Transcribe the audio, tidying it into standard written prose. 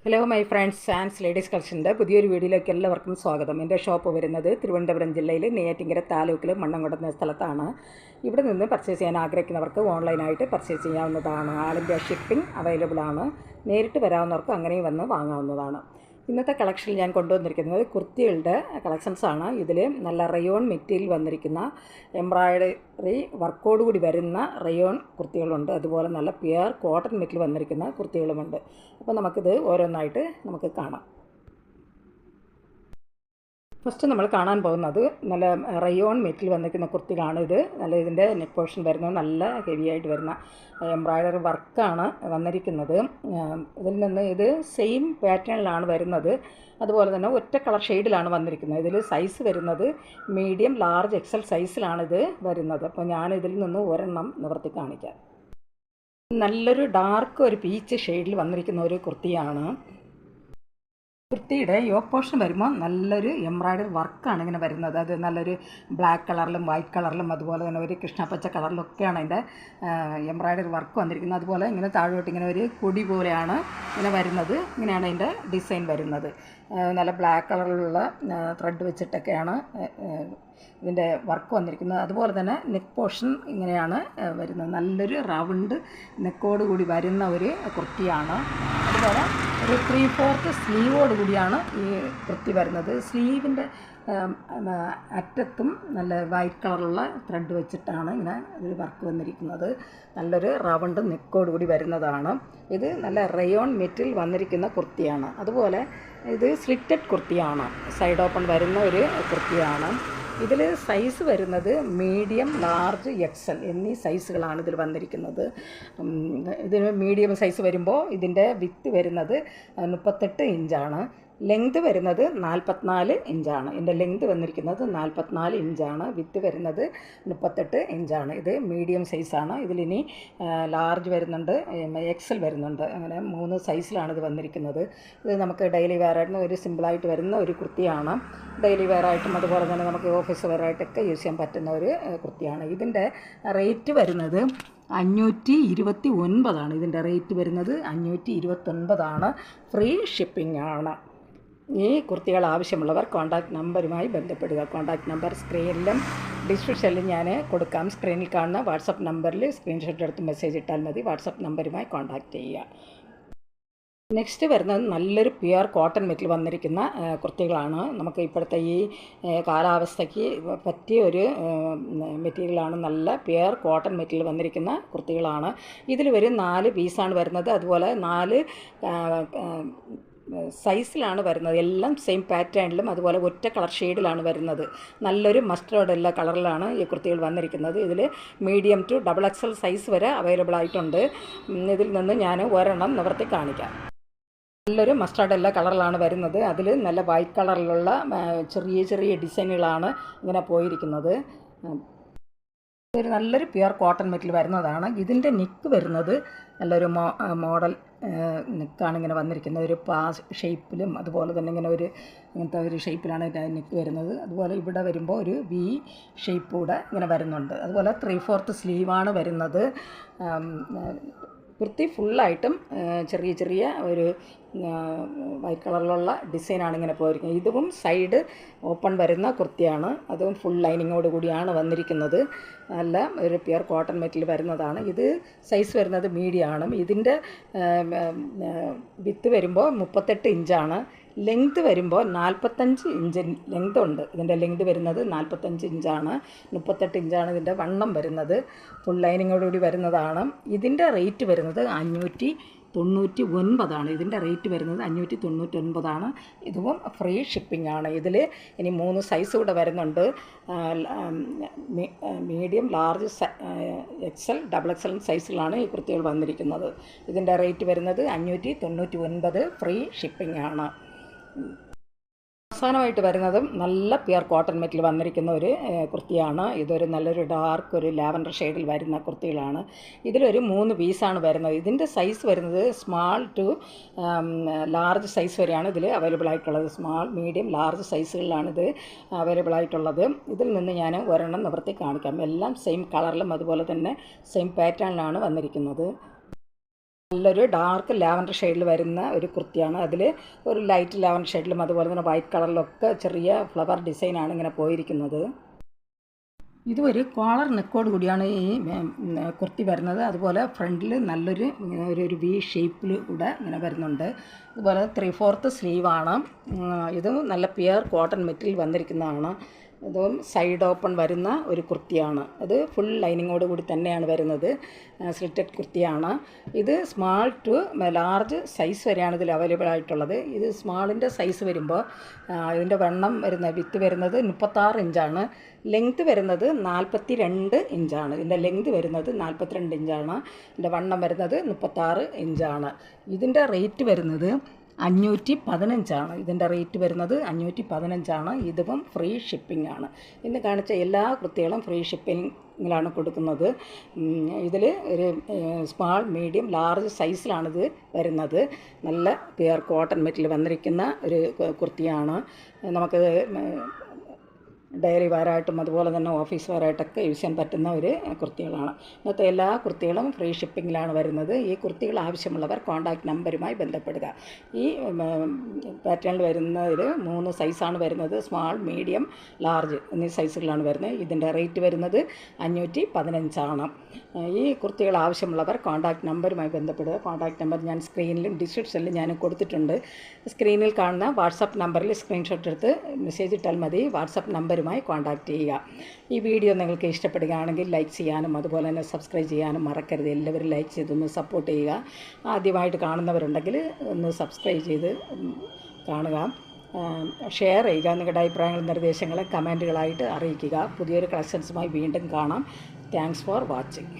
Hello my friends ആൻഡ്സ് ladies കളക്ഷൻ്റെ പുതിയൊരു വീഡിയോയിലേക്ക് എല്ലാവർക്കും സ്വാഗതം. എൻ്റെ ഷോപ്പ് വരുന്നത് തിരുവനന്തപുരം ജില്ലയിൽ നെയ്യാറ്റിൻകര താലൂക്കിൽ മണ്ണംകുടം എന്ന സ്ഥലത്താണ്. ഇവിടെ നിന്ന് പർച്ചേസ് ചെയ്യാൻ ആഗ്രഹിക്കുന്നവർക്ക് ഓൺലൈനായിട്ട് പർച്ചേസ് ചെയ്യാവുന്നതാണ്. ആൾ ഇന്ത്യ ഷിപ്പിംഗ് അവൈലബിൾ ആണ്. നേരിട്ട് വരാവുന്നവർക്ക് അങ്ങനെയും വന്ന് വാങ്ങാവുന്നതാണ്. ഇന്നത്തെ കളക്ഷനിൽ ഞാൻ കൊണ്ടുവന്നിരിക്കുന്നത് കുർത്തികളുടെ കളക്ഷൻസാണ്. ഇതിൽ നല്ല റയോൺ മെറ്റീരിയൽ വന്നിരിക്കുന്ന എംബ്രോയ്ഡറി വർക്കോട് കൂടി വരുന്ന റയോൺ കുർത്തികളുണ്ട്. അതുപോലെ നല്ല പ്യുർ കോട്ടൺ മെറ്റീരിയൽ വന്നിരിക്കുന്ന കുർത്തികളുമുണ്ട്. അപ്പോൾ നമുക്കിത് ഓരോന്നായിട്ട് നമുക്ക് കാണാം. ഫസ്റ്റ് നമ്മൾ കാണാൻ പോകുന്നത് നല്ല റയോൺ മെറ്റീരിയൽ വന്നിരിക്കുന്ന കുർത്തികളാണ്. ഇത് നല്ല ഇതിൻ്റെ നെക്ക് പോർഷൻ വരുന്നത് നല്ല ഹെവി ആയിട്ട് വരുന്ന എംബ്രോയ്ഡറി വർക്കാണ് വന്നിരിക്കുന്നത്. ഇതിൽ നിന്ന് ഇത് സെയിം പാറ്റേണിലാണ് വരുന്നത്. അതുപോലെ തന്നെ ഒറ്റ കളർ ഷെയ്ഡിലാണ് വന്നിരിക്കുന്നത്. ഇതിൽ സൈസ് വരുന്നത് മീഡിയം, ലാർജ്, എക്സൽ സൈസിലാണ് ഇത് വരുന്നത്. അപ്പോൾ ഞാൻ ഇതിൽ നിന്ന് ഒരെണ്ണം നിവർത്തി കാണിക്കാം. നല്ലൊരു ഡാർക്ക് ഒരു പീച്ച് ഷെയ്ഡിൽ വന്നിരിക്കുന്ന ഒരു കുർത്തിയാണ്. കുർത്തിയുടെ യോക്ക് പോർഷൻ വരുമ്പോൾ നല്ലൊരു എംബ്രോയ്ഡറി വർക്കാണ് ഇങ്ങനെ വരുന്നത്. അത് നല്ലൊരു ബ്ലാക്ക് കളറിലും വൈറ്റ് കളറിലും അതുപോലെ തന്നെ ഒരു കൃഷ്ണപ്പച്ച കളറിലൊക്കെയാണ് അതിൻ്റെ എംബ്രോയ്ഡറി വർക്ക് വന്നിരിക്കുന്നത്. അതുപോലെ ഇങ്ങനെ താഴോട്ട് ഇങ്ങനെ ഒരു കൊടി പോലെയാണ് ഇങ്ങനെ വരുന്നത്. ഇങ്ങനെയാണ് അതിൻ്റെ ഡിസൈൻ വരുന്നത്. നല്ല ബ്ലാക്ക് കളറിലുള്ള ത്രെഡ് വെച്ചിട്ടൊക്കെയാണ് ഇതിൻ്റെ വർക്ക് വന്നിരിക്കുന്നത്. അതുപോലെ തന്നെ നെക്ക് പോർഷൻ ഇങ്ങനെയാണ് വരുന്നത്. നല്ലൊരു റൗണ്ട് നെക്കോട് കൂടി വരുന്ന ഒരു കുർത്തിയാണ്. അതുപോലെ ഒരു 3/4 സ്ലീവോട് കൂടിയാണ് ഈ കുർത്തി വരുന്നത്. സ്ലീവിൻ്റെ അറ്റത്തും നല്ല വൈറ്റ് കളറുള്ള ത്രെഡ് വെച്ചിട്ടാണ് ഇങ്ങനെ ഒരു വർക്ക് വന്നിരിക്കുന്നത്. നല്ലൊരു റൗണ്ട് നെക്കോട് കൂടി വരുന്നതാണ്. ഇത് നല്ല റയോൺ മെറ്റീരിയൽ വന്നിരിക്കുന്ന കുർത്തിയാണ്. അതുപോലെ ഇത് സ്ലിറ്റഡ് കുർത്തിയാണ്. സൈഡ് ഓപ്പൺ വരുന്ന ഒരു കുർത്തിയാണ്. ഇതിൽ സൈസ് വരുന്നത് മീഡിയം, ലാർജ്, എക്സൽ എന്നീ സൈസുകളാണ് ഇതിൽ വന്നിരിക്കുന്നത്. ഇതിന് മീഡിയം സൈസ് വരുമ്പോൾ ഇതിൻ്റെ വിത്ത് വരുന്നത് 38 ഇഞ്ചാണ്. ലെങ്ത് വരുന്നത് 44 ഇഞ്ചാണ്. ഇതിൻ്റെ ലെങ്ത് വന്നിരിക്കുന്നത് 44 ഇഞ്ചാണ്. വിത്ത് വരുന്നത് 38 ഇഞ്ചാണ്. ഇത് മീഡിയം സൈസാണ്. ഇതിലിനി ലാർജ് വരുന്നുണ്ട്, എക്സൽ വരുന്നുണ്ട്. അങ്ങനെ 3 സൈസിലാണ് ഇത് വന്നിരിക്കുന്നത്. ഇത് നമുക്ക് ഡെയിലി വെയറായിട്ട് ഒരു സിമ്പിളായിട്ട് വരുന്ന ഒരു കുർത്തിയാണ്. ഡെയിലി വെയറായിട്ടും അതുപോലെ തന്നെ നമുക്ക് ഓഫീസ് വെയറായിട്ടൊക്കെ യൂസ് ചെയ്യാൻ പറ്റുന്ന ഒരു കുർത്തിയാണ്. ഇതിൻ്റെ റേറ്റ് വരുന്നത് 529 ഇതിൻ്റെ റേറ്റ് വരുന്നത് 529. ഫ്രീ ഷിപ്പിംഗ് ആണ്. ഈ കുർത്തികൾ ആവശ്യമുള്ളവർ കോൺടാക്റ്റ് നമ്പറുമായി ബന്ധപ്പെടുക. കോൺടാക്റ്റ് നമ്പർ സ്ക്രീനിലും ഡിസ്ക്രിപ്ഷനിലും ഞാൻ കൊടുക്കാം. സ്ക്രീനിൽ കാണുന്ന വാട്സപ്പ് നമ്പറിൽ സ്ക്രീൻഷോട്ട് എടുത്ത് മെസ്സേജ് ഇട്ടാൽ മതി. വാട്സപ്പ് നമ്പറുമായി കോൺടാക്റ്റ് ചെയ്യുക. നെക്സ്റ്റ് വരുന്നത് നല്ലൊരു പ്യുർ കോട്ടൺ മെറ്റീരിയൽ വന്നിരിക്കുന്ന കുർത്തികളാണ്. നമുക്ക് ഇപ്പോഴത്തെ ഈ കാലാവസ്ഥയ്ക്ക് പറ്റിയ ഒരു മെറ്റീരിയലാണ്. നല്ല പ്യുർ കോട്ടൺ മെറ്റീരിയൽ വന്നിരിക്കുന്ന കുർത്തികളാണ്. ഇതിൽ ഒരു 4 പീസാണ് വരുന്നത്. അതുപോലെ 4 സൈസിലാണ് വരുന്നത്. എല്ലാം സെയിം പാറ്റേണിലും അതുപോലെ ഒറ്റ കളർ ഷെയ്ഡിലാണ് വരുന്നത്. നല്ലൊരു മസ്റ്റേർഡ് എല്ലാ കളറിലാണ് ഈ കുർത്തികൾ വന്നിരിക്കുന്നത്. ഇതിൽ മീഡിയം ടു XXL സൈസ് വരെ അവൈലബിൾ ആയിട്ടുണ്ട്. ഇതിൽ നിന്ന് ഞാൻ ഒരെണ്ണം നിവർത്തി കാണിക്കാം. നല്ലൊരു മസ്റ്റേർഡ് എല്ലാ കളറിലാണ് വരുന്നത്. അതിൽ നല്ല വൈറ്റ് കളറിലുള്ള ചെറിയ ചെറിയ ഡിസൈനുകളാണ് ഇങ്ങനെ പോയിരിക്കുന്നത്. ഇതൊരു നല്ലൊരു പ്യുർ കോട്ടൺ മെറ്റീരിയൽ വരുന്നതാണ്. ഇതിൻ്റെ നെക്ക് വരുന്നത് നല്ലൊരു മോഡൽ നെക്കാണ് ഇങ്ങനെ വന്നിരിക്കുന്നത്. ഒരു ഷേപ്പിലും അതുപോലെ തന്നെ ഇങ്ങനത്തെ ഒരു ഷേപ്പിലാണ് നെക്ക് വരുന്നത്. അതുപോലെ ഇവിടെ വരുമ്പോൾ ഒരു വി ഷേപ്പ് കൂടെ ഇങ്ങനെ വരുന്നുണ്ട്. അതുപോലെ 3/4 സ്ലീവാണ് വരുന്നത്. കുർത്തി ഫുള്ളായിട്ടും ചെറിയ ചെറിയ ഒരു വൈറ്റ് കളറിലുള്ള ഡിസൈനാണ് ഇങ്ങനെ പോയിരിക്കുന്നത്. ഇതും സൈഡ് ഓപ്പൺ വരുന്ന കുർത്തിയാണ്. അതും ഫുൾ ലൈനിങ്ങോട് കൂടിയാണ് വന്നിരിക്കുന്നത്. നല്ല ഒരു പ്യുർ കോട്ടൺ മെറ്റീരിയൽ വരുന്നതാണ്. ഇത് സൈസ് വരുന്നത് മീഡിയമാണ്. ഇതിൻ്റെ വിത്ത് വരുമ്പോൾ 38 ഇഞ്ചാണ്. ലെങ്ത് വരുമ്പോൾ 45 ഇഞ്ച് ലെങ്ത് ഉണ്ട്. ഇതിൻ്റെ ലെങ്ത് വരുന്നത് 45 ഇഞ്ചാണ്. 38 ഇഞ്ചാണ് ഇതിൻ്റെ വണ്ണം വരുന്നത്. ഫുൾ ലൈനിങ്ങോടുകൂടി വരുന്നതാണ്. ഇതിൻ്റെ റേറ്റ് വരുന്നത് 599. ഇതിൻ്റെ റേറ്റ് വരുന്നത് 599. ഇതും ഫ്രീ ഷിപ്പിംഗ് ആണ്. ഇതിൽ ഇനി 3 സൈസ് കൂടെ വരുന്നുണ്ട്. മീഡിയം, ലാർജ്, XL, XXL സൈസിലാണ് ഈ കുർത്തികൾ വന്നിരിക്കുന്നത്. ഇതിൻ്റെ റേറ്റ് വരുന്നത് 599. ഫ്രീ ഷിപ്പിംഗ് ആണ്. അവസാനമായിട്ട് വരുന്നതും നല്ല പ്യുർ കോട്ടൺ മെറ്റീരിയൽ വന്നിരിക്കുന്ന ഒരു കുർത്തിയാണ്. ഇതൊരു നല്ലൊരു ഡാർക്ക് ഒരു ലാവൻഡർ ഷെയ്ഡിൽ വരുന്ന കുർത്തികളാണ്. ഇതിലൊരു 3 പീസാണ് വരുന്നത്. ഇതിൻ്റെ സൈസ് വരുന്നത് സ്മാൾ ടു ലാർജ് സൈസ് വരെയാണ് ഇതിൽ അവൈലബിൾ ആയിട്ടുള്ളത്. സ്മാൾ, മീഡിയം, ലാർജ് സൈസുകളിലാണ് ഇത് അവൈലബിൾ ആയിട്ടുള്ളത്. ഇതിൽ നിന്ന് ഞാൻ ഒരെണ്ണം നിവർത്തി കാണിക്കാം. എല്ലാം സെയിം കളറിലും അതുപോലെ തന്നെ സെയിം പാറ്റേണിലാണ് വന്നിരിക്കുന്നത്. നല്ലൊരു ഡാർക്ക് ലാവൻഡർ ഷെയ്ഡിൽ വരുന്ന ഒരു കുർത്തിയാണ്. അതിൽ ഒരു ലൈറ്റ് ലാവൻഡർ ഷെയ്ഡിലും അതുപോലെ തന്നെ വൈറ്റ് കളറിലൊക്കെ ചെറിയ ഫ്ലവർ ഡിസൈനാണ് ഇങ്ങനെ പോയിരിക്കുന്നത്. ഇതൊരു കോളർ നെക്കോട് കൂടിയാണ് ഈ കുർത്തി വരുന്നത്. അതുപോലെ ഫ്രണ്ടിൽ നല്ലൊരു ഒരു വി ഷേപ്പിൽ കൂടെ ഇങ്ങനെ വരുന്നുണ്ട്. അതുപോലെ 3/4 സ്ലീവാണ്. ഇതും നല്ല പ്യുർ കോട്ടൺ മെറ്റീരിയൽ വന്നിരിക്കുന്നതാണ്. ഇതും സൈഡ് ഓപ്പൺ വരുന്ന ഒരു കുർത്തിയാണ്. ഇത് ഫുൾ ലൈനിങ്ങോട് കൂടി തന്നെയാണ് വരുന്നത്. സ്ലിറ്റഡ് കുർത്തിയാണ്. ഇത് സ്മാൾ ടു ലാർജ് സൈസ് വരെയാണ് ഇതിൽ അവൈലബിൾ ആയിട്ടുള്ളത്. ഇത് സ്മാളിൻ്റെ സൈസ് വരുമ്പോൾ ഇതിൻ്റെ വണ്ണം വിത്ത് വരുന്നത് 36 ഇഞ്ചാണ്. ലെങ്ത്ത് വരുന്നത് 42 ഇഞ്ചാണ്. ഇതിൻ്റെ ലെങ്ത്ത് വരുന്നത് 42 ഇഞ്ചാണ്. ഇതിൻ്റെ വണ്ണം വരുന്നത് 36 ഇഞ്ചാണ്. ഇതിൻ്റെ റേറ്റ് വരുന്നത് 515 ഇതിൻ്റെ റേറ്റ് വരുന്നത് 515. ഇതും ഫ്രീ ഷിപ്പിംഗ് ആണ്. ഇന്ന് കാണിച്ച എല്ലാ കുർത്തികളും ഫ്രീ ഷിപ്പിങ്ങിലാണ് കൊടുക്കുന്നത്. ഇതിൽ ഒരു സ്മാൾ, മീഡിയം, ലാർജ് സൈസിലാണിത് വരുന്നത്. നല്ല പ്യുർ കോട്ടൺ മെറ്റീരിയൽ വന്നിരിക്കുന്ന ഒരു കുർത്തിയാണ്. നമുക്ക് ഡെയിലി വെയറായിട്ടും അതുപോലെ തന്നെ ഓഫീസ് വെയറായിട്ടൊക്കെ യൂസ് ചെയ്യാൻ പറ്റുന്ന ഒരു കുർത്തികളാണ്. ഇന്നത്തെ എല്ലാ കുർത്തികളും ഫ്രീ ഷിപ്പിങ്ങിലാണ് വരുന്നത്. ഈ കുർത്തികൾ ആവശ്യമുള്ളവർ കോൺടാക്റ്റ് നമ്പറുമായി ബന്ധപ്പെടുക. ഈ പാറ്റേണിൽ വരുന്നതിൽ 3 സൈസാണ് വരുന്നത്. സ്മാൾ, മീഡിയം, ലാർജ് എന്നീ സൈസുകളാണ് വരുന്നത്. ഇതിൻ്റെ റേറ്റ് വരുന്നത് 515. ഈ കുർത്തികൾ ആവശ്യമുള്ളവർ കോൺടാക്റ്റ് നമ്പറുമായി ബന്ധപ്പെടുക. കോൺടാക്റ്റ് നമ്പർ ഞാൻ സ്ക്രീനിലും ഡിസ്ക്രിപ്ഷനിലും ഞാൻ കൊടുത്തിട്ടുണ്ട്. സ്ക്രീനിൽ കാണുന്ന വാട്സപ്പ് നമ്പറിൽ സ്ക്രീൻഷോട്ട് എടുത്ത് മെസ്സേജ് ഇട്ടാൽ മതി. വാട്സപ്പ് നമ്പറുമായി കോൺടാക്റ്റ് ചെയ്യുക. ഈ വീഡിയോ നിങ്ങൾക്ക് ഇഷ്ടപ്പെടുകയാണെങ്കിൽ ലൈക്ക് ചെയ്യാനും അതുപോലെ തന്നെ സബ്സ്ക്രൈബ് ചെയ്യാനും മറക്കരുത്. എല്ലാവരും ലൈക്ക് ചെയ്തൊന്ന് സപ്പോർട്ട് ചെയ്യുക. ആദ്യമായിട്ട് കാണുന്നവരുണ്ടെങ്കിൽ ഒന്ന് സബ്സ്ക്രൈബ് ചെയ്ത് കാണുക. ഷെയർ ചെയ്യുക. നിങ്ങളുടെ അഭിപ്രായങ്ങളും നിർദ്ദേശങ്ങളും കമൻറ്റുകളായിട്ട് അറിയിക്കുക. പുതിയൊരു കളക്ഷൻസുമായി വീണ്ടും കാണാം. Thanks for watching.